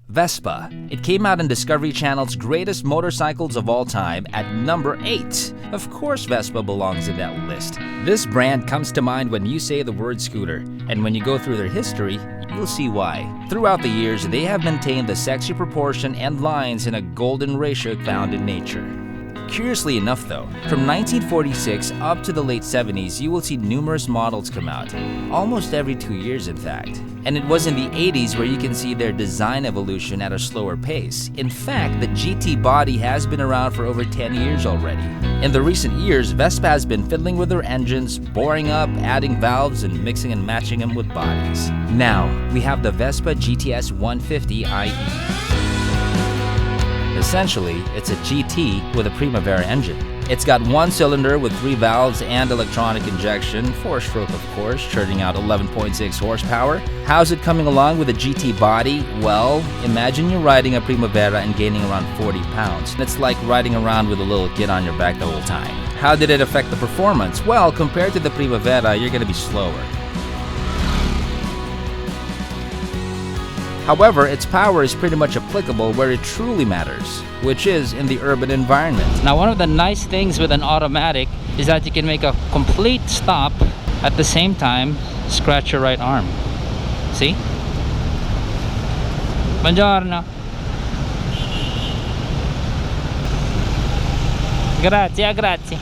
Vespa. It came out in Discovery Channel's Greatest Motorcycles of All Time at number 8. Of course Vespa belongs in that list. This brand comes to mind when you say the word scooter, and when you go through their history, you'll see why. Throughout the years, they have maintained the sexy proportion and lines in a golden ratio found in nature. Curiously enough though, from 1946 up to the late 70s, you will see numerous models come out, almost every 2 years in fact. And it was in the 80s where you can see their design evolution at a slower pace. In fact, the GT body has been around for over 10 years already. In the recent years, Vespa has been fiddling with their engines, boring up, adding valves, and mixing and matching them with bodies. Now, we have the Vespa Gts150 IE. Essentially, it's a GT with a Primavera engine. It's got one cylinder with 3 valves and electronic injection, 4-stroke of course, churning out 11.6 horsepower. How's it coming along with a GT body? Well, imagine you're riding a Primavera and gaining around 40 pounds. It's like riding around with a little kid on your back the whole time. How did it affect the performance? Well, compared to the Primavera, you're going to be slower. However, its power is pretty much applicable where it truly matters, which is in the urban environment. Now, one of the nice things with an automatic is that you can make a complete stop at the same time, scratch your right arm. See? Buongiorno. Grazie, grazie.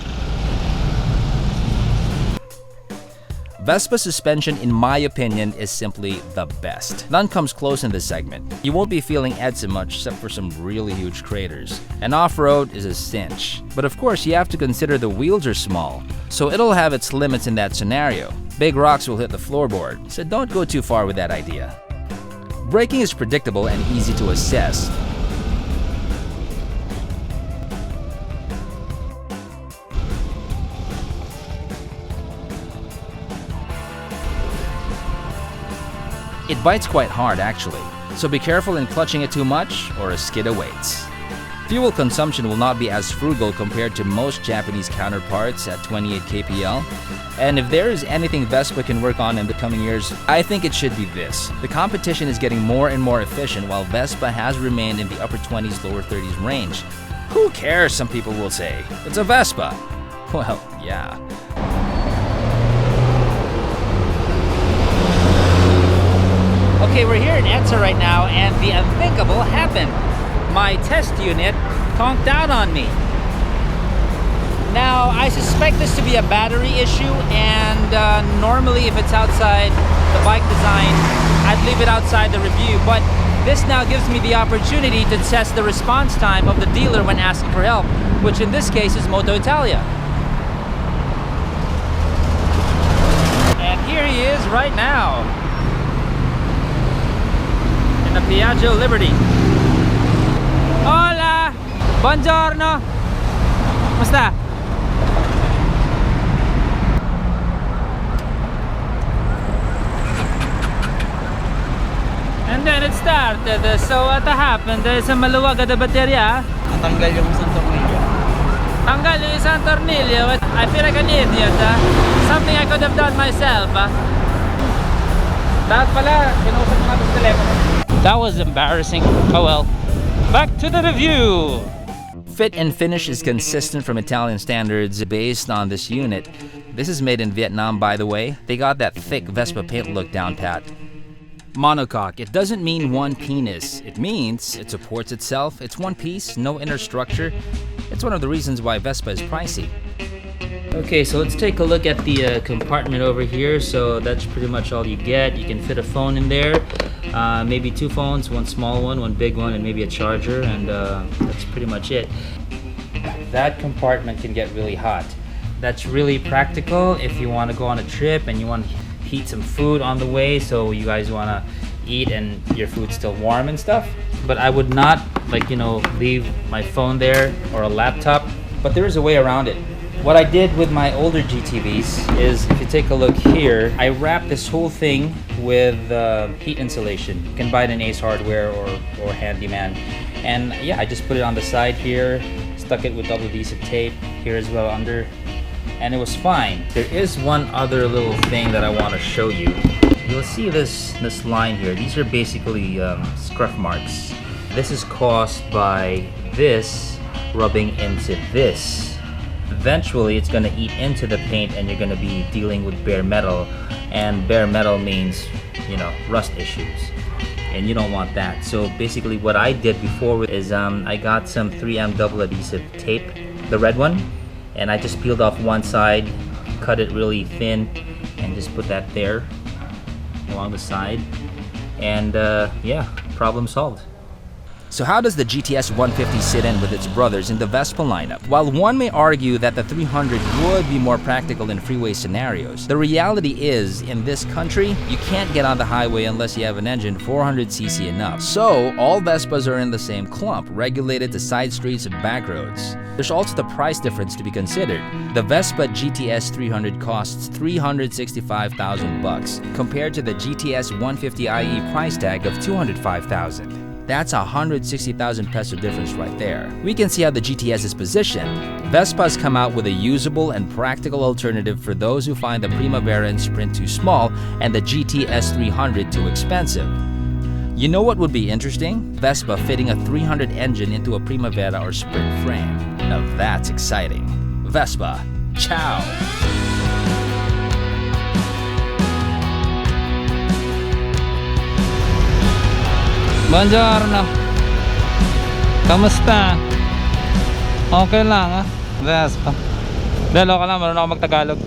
Vespa suspension, in my opinion, is simply the best. None comes close in this segment. You won't be feeling edson much except for some really huge craters. And off-road is a cinch. But of course, you have to consider the wheels are small, so it'll have its limits in that scenario. Big rocks will hit the floorboard, so don't go too far with that idea. Braking is predictable and easy to assess. It bites quite hard actually, so be careful in clutching it too much or a skid awaits. Fuel consumption will not be as frugal compared to most Japanese counterparts at 28 kpl, and if there is anything Vespa can work on in the coming years, I think it should be this. The competition is getting more and more efficient while Vespa has remained in the upper 20s, lower 30s range. Who cares, some people will say. It's a Vespa. Well, yeah. Okay, we're here in Edsa right now, and the unthinkable happened. My test unit conked out on me. Now, I suspect this to be a battery issue, and normally if it's outside the bike design, I'd leave it outside the review, but this now gives me the opportunity to test the response time of the dealer when asking for help, which in this case is Moto Italia. And here he is right now. The Piaggio Liberty. Hola! Buongiorno! Kumusta? And then it started. So what happened? There's a maluwag na baterya. Natanggal yung isang tornilyo. Tanggal yung isang tornilyo. I feel like an idiot. Something I could have done myself. Dapat pala, kinusap mo natin sa telepono. That was embarrassing. Oh well. Back to the review. Fit and finish is consistent from Italian standards based on this unit. This is made in Vietnam, by the way. They got that thick Vespa paint look down pat. Monocoque. It doesn't mean one penis. It means it supports itself. It's one piece, no inner structure. It's one of the reasons why Vespa is pricey. Okay, so let's take a look at the compartment over here. So that's pretty much all you get. You can fit a phone in there, maybe 2 phones, one small one big one, and maybe a charger, and that's pretty much it. That compartment can get really hot. That's really practical if you want to go on a trip and you want to heat some food on the way, so you guys want to eat and your food's still warm and stuff. But I would not, like, you know, leave my phone there or a laptop, but there is a way around it. What I did with my older GTVs is, if you take a look here, I wrapped this whole thing with heat insulation. You can buy it in Ace Hardware or Handyman. And yeah, I just put it on the side here, stuck it with double adhesive tape here as well under, and it was fine. There is one other little thing that I want to show you. you'll see this line here. These are basically scruff marks. This is caused by this rubbing into this. Eventually it's going to eat into the paint and you're going to be dealing with bare metal, and bare metal means, you know, rust issues, and you don't want that. So basically what I did before is I got some 3M double adhesive tape, the red one, and I just peeled off one side, cut it really thin, and just put that there along the side, and yeah, problem solved. So how does the GTS 150 sit in with its brothers in the Vespa lineup? While one may argue that the 300 would be more practical in freeway scenarios, the reality is, in this country, you can't get on the highway unless you have an engine 400cc enough. So all Vespas are in the same clump, regulated to side streets and back roads. There's also the price difference to be considered. The Vespa GTS 300 costs $365,000 compared to the GTS 150 IE price tag of $205,000. That's a 160,000 peso difference right there. We can see how the GTS is positioned. Vespa's come out with a usable and practical alternative for those who find the Primavera and Sprint too small and the GTS 300 too expensive. You know what would be interesting? Vespa fitting a 300 engine into a Primavera or Sprint frame. Now that's exciting. Vespa, ciao! Buongiorno. Kamusta? Okay lang, ha? Vespa. Dalo ka lang, marunong ako mag-Tagalog.